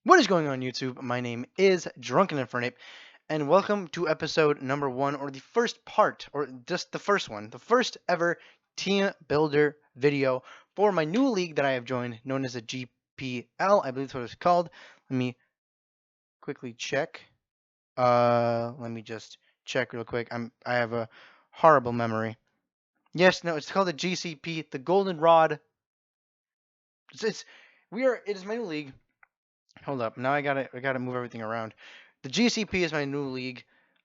What is going on YouTube? My name is Drunken Infernape, and welcome to episode number 1, or the first part, or just the first one, the first ever team builder video for my new league that I have joined, known as a GPL, I believe that's what it's called. Let me quickly check. Let me just check real quick. I have a horrible memory. Yes, no, it's called the GCP, the Golden Rod. It's it is my new league. Hold up. Now I gotta move everything around. The GCP is my new league.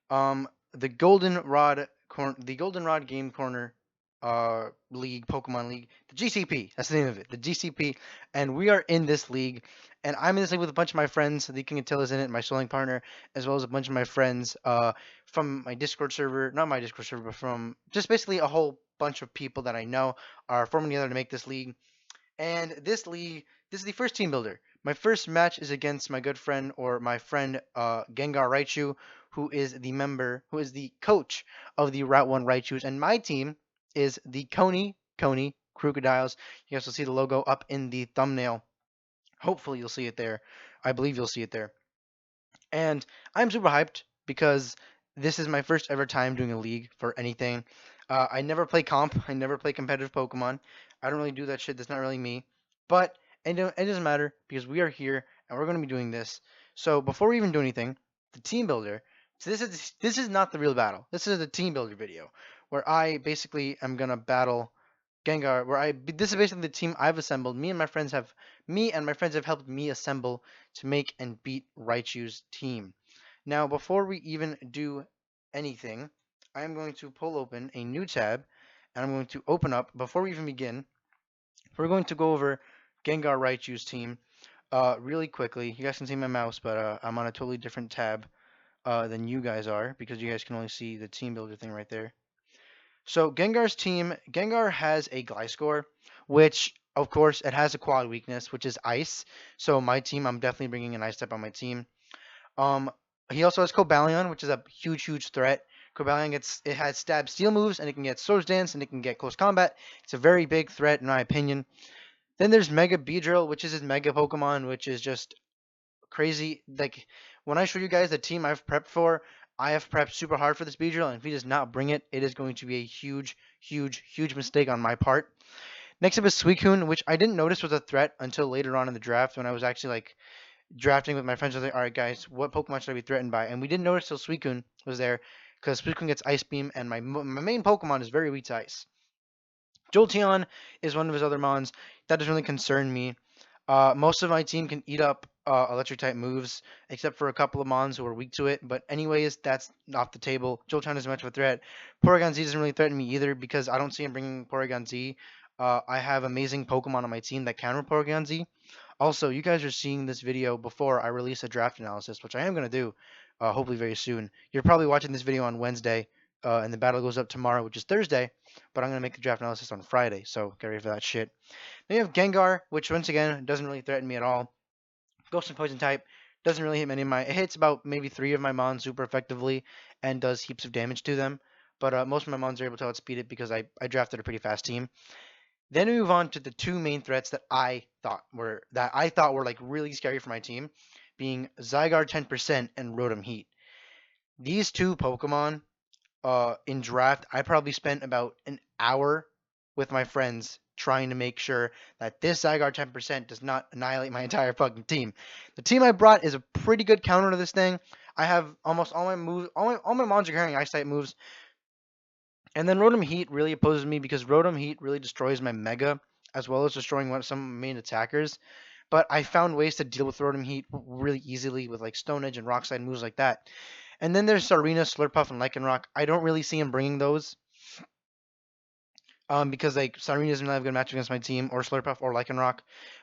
The Goldenrod Game Corner league, Pokemon League. The GCP. That's the name of it. The GCP. And we are in this league. And I'm in this league with a bunch of my friends. The King Attila's in it, my soloing partner, as well as a bunch of my friends from my Discord server. Not my Discord server, but from just basically a whole bunch of people that I know are forming together to make this league. And this is the first team builder. My first match is against my good friend or my friend Gengaraichu, who is the coach of the Route 1 Raichus. And my team is the KoniKoni Krookodiles. You guys will see the logo up in the thumbnail. Hopefully you'll see it there. I believe you'll see it there. And I'm super hyped because this is my first ever time doing a league for anything. I never play comp. I never play competitive Pokemon. I don't really do that shit. That's not really me. But it doesn't matter because we are here and we're going to be doing this. So before we even do anything, the team builder. So this is not the real battle. This is the team builder video where I basically am gonna battle Gengar. This is basically the team I've assembled. Me and my friends have helped me assemble to make and beat Raichu's team. Now, before we even do anything, I am going to pull open a new tab, and I'm going to open up, before we even begin, we're going to go over Gengar Raichu's team really quickly. You guys can see my mouse, but I'm on a totally different tab than you guys are, because you guys can only see the team builder thing right there. So Gengar has a Gliscor, which of course it has a quad weakness, which is Ice. So my team, I'm definitely bringing an Ice type on my team. Um, he also has Cobalion, which is a huge threat. It has stab steel moves, and it can get Swords Dance, and it can get close combat. It's a very big threat in my opinion. Then there's Mega Beedrill, which is his Mega Pokemon, which is just crazy. Like when I show you guys the team I've prepped for, I have prepped super hard for this Beedrill, and if he does not bring it, it is going to be a huge mistake on my part. Next up is Suicune, which I didn't notice was a threat until later on in the draft when I was actually like drafting with my friends. I was like, all right, guys, what Pokemon should I be threatened by? And we didn't notice till Suicune was there because Suicune gets Ice Beam, and my main Pokemon is very weak to Ice. Jolteon is one of his other mons. That doesn't really concern me. Most of my team can eat up electric type moves, except for a couple of mons who are weak to it. But anyways, that's off the table. Jolteon isn't much of a threat. Porygon Z doesn't really threaten me either because I don't see him bringing Porygon Z. I have amazing Pokemon on my team that counter Porygon Z. Also, you guys are seeing this video before I release a draft analysis, which I am going to do hopefully very soon. You're probably watching this video on Wednesday, and the battle goes up tomorrow, which is Thursday, but I'm going to make the draft analysis on Friday, so get ready for that shit. Then you have Gengar, which once again doesn't really threaten me at all. Ghost and Poison type doesn't really hit many of my. It hits about maybe 3 of my mons super effectively and does heaps of damage to them. But most of my mons are able to outspeed it because I drafted a pretty fast team. Then we move on to the two main threats that I thought were like really scary for my team, being Zygarde 10% and Rotom Heat. These two Pokemon in draft, I probably spent about an hour with my friends trying to make sure that this Zygarde 10% does not annihilate my entire fucking team. The team I brought is a pretty good counter to this thing. I have almost all my moves, all my mons are carrying Ice type moves. And then Rotom Heat really opposes me because Rotom Heat really destroys my Mega as well as destroying some main attackers. But I found ways to deal with Rotom Heat really easily with like Stone Edge and Rock Slide moves like that. And then there's Sarina, Slurpuff, and Lycanroc. I don't really see him bringing those. Because like Sarina doesn't really have a good match against my team, or Slurpuff, or Lycanroc.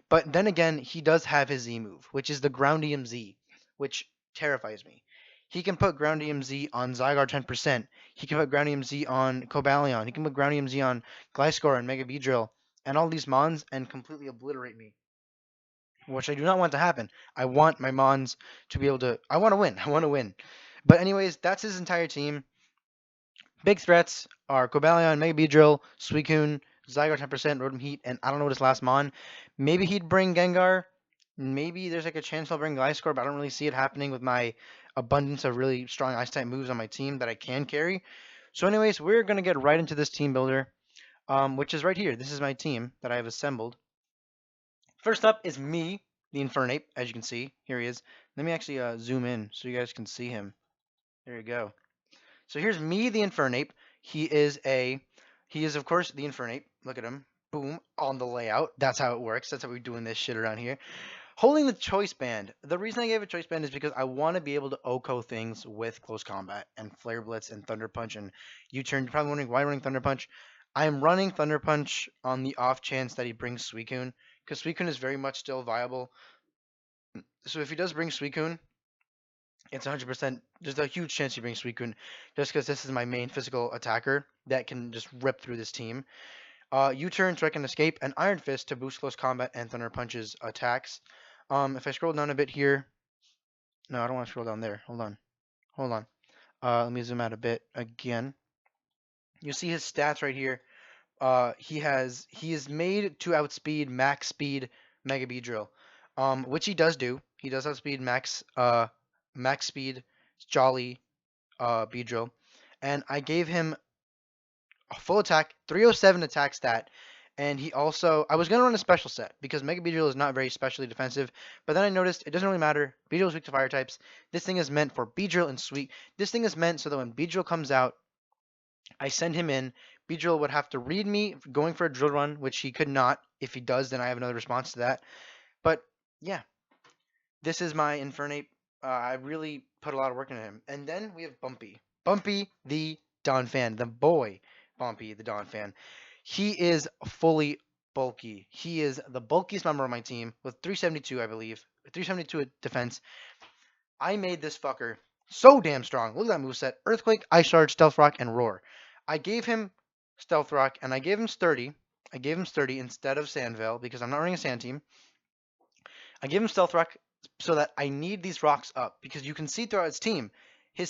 But then again, he does have his Z move, which is the Groundium Z, which terrifies me. He can put Groundium Z on Zygarde 10%. He can put Groundium Z on Cobalion. He can put Groundium Z on Gliscor and Mega Beedrill and all these Mons and completely obliterate me, which I do not want to happen. I want my Mons to be able to. I want to win. I want to win. But anyways, that's his entire team. Big threats are Cobalion, Mega Beedrill, Suicune, Zygarde 10%, Rotom Heat, and I don't know what his last Mon. Maybe he'd bring Gengar. maybe there's like a chance I'll bring Gliscor, but I don't really see it happening with my abundance of really strong Ice type moves on my team that I can carry. So, anyways, we're gonna get right into this team builder, which is right here. This is my team that I have assembled. First up is me, the Infernape, as you can see. Here he is. Let me actually zoom in so you guys can see him. There you go. So here's me, the Infernape. He is of course the Infernape. Look at him. Boom, on the layout. That's how it works. That's how we're doing this shit around here. Holding the choice band. The reason I gave a choice band is because I want to be able to OHKO things with close combat and Flare Blitz and Thunder Punch and U-turn. You're probably wondering why I'm running Thunder Punch. I am running Thunder Punch on the off chance that he brings Suicune, because Suicune is very much still viable. So if he does bring Suicune, it's 100%. There's a huge chance he brings Suicune, just because this is my main physical attacker that can just rip through this team. U-turn so I can escape, and Iron Fist to boost close combat and Thunder Punch's attacks. If I scroll down a bit here, no, I don't want to scroll down there. Hold on. Let me zoom out a bit again. You see his stats right here. He is made to outspeed max speed Mega Beedrill, which he does do. He does outspeed max speed Jolly Beedrill, and I gave him a full attack, 307 attack stat, and I was gonna run a special set because Mega Beedrill is not very specially defensive, but then I noticed it doesn't really matter. Beedrill is weak to fire types. This thing is meant for Beedrill and Sweet. This thing is meant so that when Beedrill comes out, I send him in. Beedrill would have to read me going for a drill run, which he could not. If he does, then I have another response to that. But yeah, this is my Infernape. I really put a lot of work into him. And then we have Bumpy. Bumpy the Donphan, the boy Bumpy the Donphan. He is fully bulky. He is the bulkiest member of my team with 372, I believe. 372 defense. I made this fucker so damn strong. Look at that moveset. Earthquake, Ice Charge, Stealth Rock, and Roar. I gave him Stealth Rock, and I gave him Sturdy. I gave him Sturdy instead of Sandveil because I'm not running a Sand team. I gave him Stealth Rock so that I need these rocks up because you can see throughout his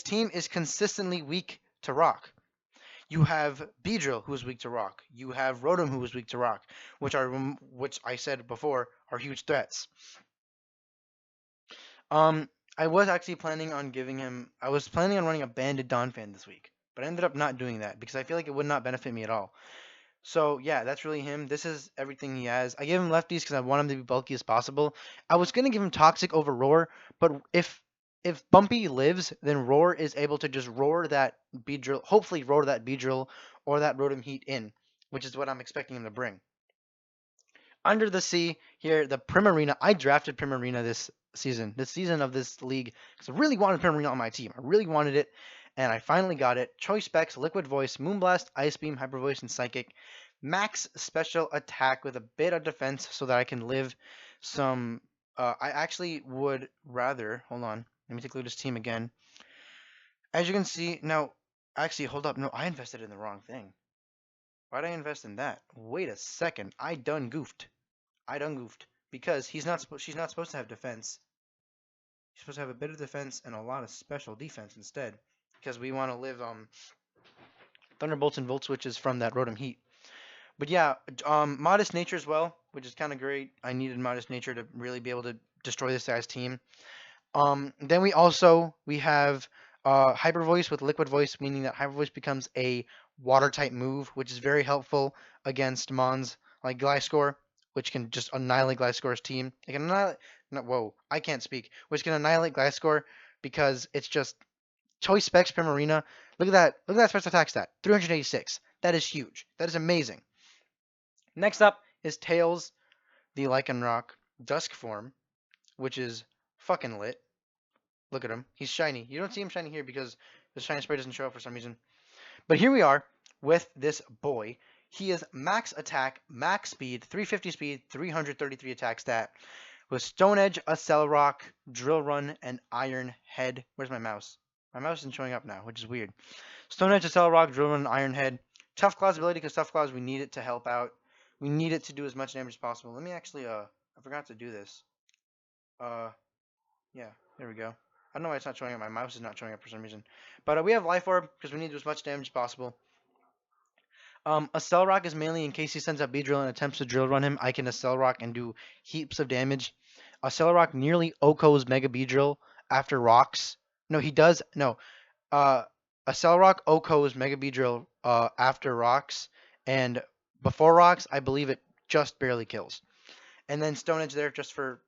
team is consistently weak to rock. You have Beedrill, who is weak to rock. You have Rotom, who is weak to rock, which I said before are huge threats. I was actually planning on running a banded Donphan this week, but I ended up not doing that because I feel like it would not benefit me at all. So yeah, that's really him. This is everything he has. I gave him lefties because I want him to be bulky as possible. I was gonna give him Toxic over Roar, but if Bumpy lives, then Roar is able to just roar that Beedrill, hopefully roar that Beedrill or that Rotom Heat in, which is what I'm expecting him to bring. Under the Sea here, the Primarina. I drafted Primarina this season of this league, because I really wanted Primarina on my team. I really wanted it, and I finally got it. Choice specs: Liquid Voice, Moonblast, Ice Beam, Hyper Voice, and Psychic. Max special attack with a bit of defense so that I can live some. I actually would rather. Hold on. Let me take a look at this team again. As you can see, now, actually, hold up. No, I invested in the wrong thing. Why'd I invest in that? Wait a second. I done goofed. Because she's not supposed to have defense. She's supposed to have a bit of defense and a lot of special defense instead. Because we want to live Thunderbolts and Volt Switches from that Rotom Heat. But yeah, Modest Nature as well, which is kind of great. I needed Modest Nature to really be able to destroy this guy's team. Then we have Hyper Voice with Liquid Voice, meaning that Hyper Voice becomes a water type move, which is very helpful against Mons like Gliscor, which can just annihilate Gliscor's team. It can annihilate. No, whoa, I can't speak. Which can annihilate Gliscor because it's just choice specs Primarina. Look at that. Look at that special attack stat. 386. That is huge. That is amazing. Next up is Tails, the Lycanroc Dusk form, which is fucking lit. Look at him. He's shiny. You don't see him shiny here because the shiny spray doesn't show up for some reason. But here we are with this boy. He is max attack, max speed, 350 speed, 333 attack stat with Stone Edge, Accelerock, Drill Run, and Iron Head. Where's my mouse? My mouse isn't showing up now, which is weird. Stone Edge, Accelerock, Drill Run, and Iron Head. Tough Claw's ability, because Tough Claws, we need it to help out. We need it to do as much damage as possible. Let me actually, I forgot to do this. Yeah, there we go. I don't know why it's not showing up. My mouse is not showing up for some reason. But we have Life Orb because we need to do as much damage as possible. Accelerock is mainly in case he sends out Beedrill and attempts to drill run him. I can Accelerock and do heaps of damage. Accelerock nearly OHKOs Mega Beedrill after rocks. No, he does. No. Uh, Accelerock OHKOs Mega Beedrill after rocks, and before rocks, I believe it just barely kills. And then Stone Edge there just for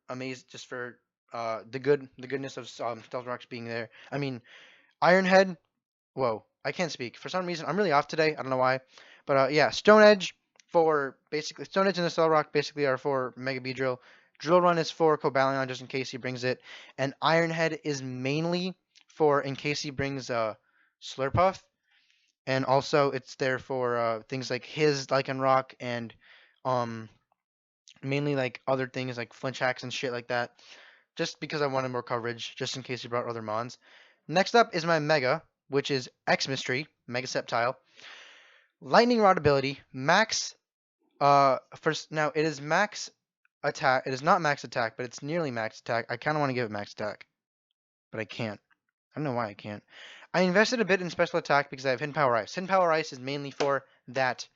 just for the goodness of Stealth Rocks being there. I mean, Iron Head. Whoa, I can't speak. For some reason, I'm really off today. I don't know why. But yeah, Stone Edge for basically Stone Edge and the Cell Rock basically are for Mega Beedrill. Drill Run is for Cobalion just in case he brings it, and Iron Head is mainly for in case he brings Slurpuff, and also it's there for things like his Lycanroc and um mainly like other things like flinch hacks and shit like that. Just because I wanted more coverage, just in case he brought other mons. Next up is my Mega, which is X Mystery, Mega Sceptile. Lightning Rod ability, max. First now it is max attack. It is not max attack, but it's nearly max attack. I kind of want to give it max attack, but I can't. I don't know why I can't. I invested a bit in special attack because I have Hidden Power Ice. Hidden Power Ice is mainly for that.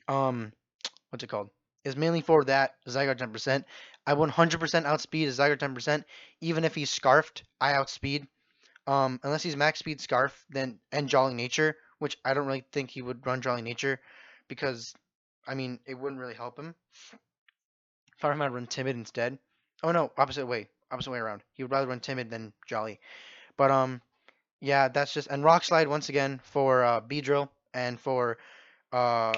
What's it called? Is mainly for that Zygarde 10%. I 100% outspeed a Zygarde 10%. Even if he's scarfed, I outspeed. Unless he's max speed scarf, then and Jolly Nature, which I don't really think he would run Jolly Nature, because I mean it wouldn't really help him. Thought he might run Timid instead. Oh no, opposite way around. He would rather run Timid than Jolly. But yeah, that's just and Rock Slide once again for Beedrill and for uh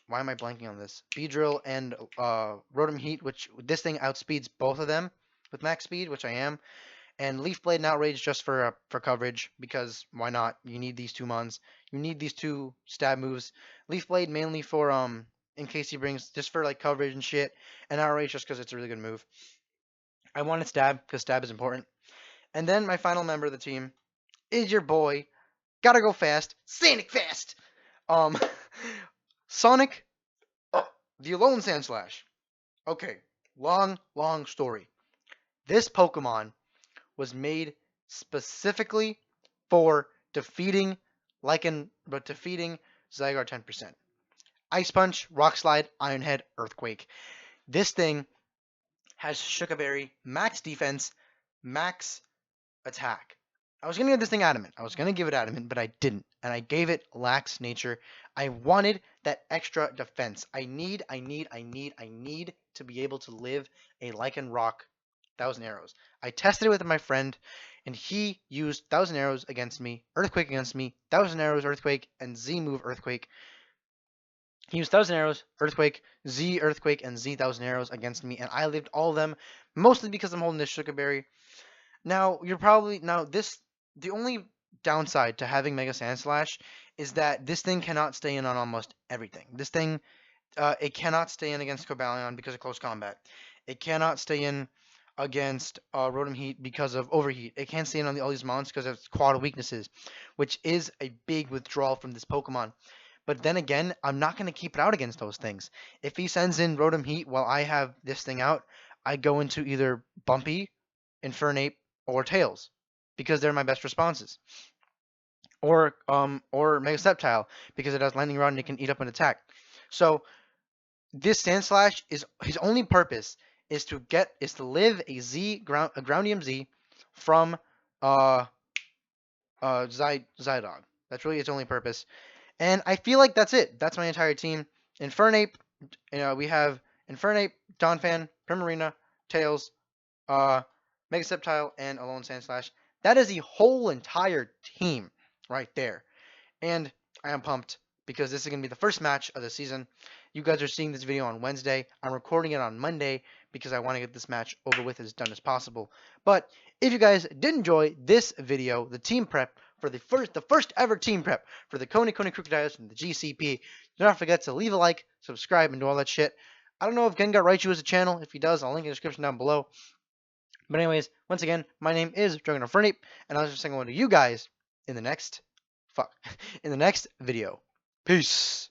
why am I blanking on this? Beedrill and Rotom Heat, which this thing outspeeds both of them with max speed, which I am. And Leaf Blade and Outrage just for coverage, because why not? You need these two mons. You need these two stab moves. Leaf Blade mainly for in case he brings just for like coverage and shit, and Outrage just because it's a really good move. I wanted Stab because Stab is important. And then my final member of the team is your boy. Gotta go fast, Sonic Fast. Um, Sonic, oh, the Alolan Sandslash. Okay, long story. This Pokemon was made specifically for defeating defeating Zygarde 10%. Ice Punch, Rock Slide, Iron Head, Earthquake. This thing has Shuka Berry, max defense, max attack. I was gonna give this thing Adamant. I was gonna give it Adamant, but I didn't, and I gave it Lax Nature. I wanted that extra defense. I need to be able to live a Lycanroc 1,000 arrows. I tested it with my friend, and he used 1,000 arrows against me, Earthquake against me, 1,000 arrows, Earthquake, and Z move Earthquake. He used 1,000 arrows, Earthquake, Z Earthquake, and Z 1,000 arrows against me, and I lived all of them, mostly because I'm holding this Shuka Berry. Now, the only downside to having Mega Sandslash is that this thing cannot stay in on almost everything. This thing, it cannot stay in against Cobalion because of close combat. It cannot stay in against Rotom Heat because of Overheat. It can't stay in on all these mons because of its quad weaknesses, which is a big withdrawal from this Pokemon. But then again, I'm not going to keep it out against those things. If he sends in Rotom Heat while I have this thing out, I go into either Bumpy, Infernape, or Tails, because they're my best responses. Or Mega Sceptile, because it has Lightning Rod and it can eat up an attack. So this Sandslash is his only purpose is to live a Groundium Z from Zydog. That's really its only purpose. And I feel like that's it. That's my entire team. Infernape, we have Infernape, Donphan, Primarina, Tails, Mega Sceptile, and Alolan Sandslash. That is the whole entire team right there. And I am pumped because this is going to be the first match of the season. You guys are seeing this video on Wednesday. I'm recording it on Monday because I want to get this match over with as done as possible. But if you guys did enjoy this video, the team prep for the first ever team prep for the KoniKoni Krookodiles and the GCP, do not forget to leave a like, subscribe, and do all that shit. I don't know if Gengaraichu has a channel. If he does, I'll link in the description down below. But anyways, once again, my name is Gengaraichu, and I'll just saying hello to you guys in the next in the next video. Peace.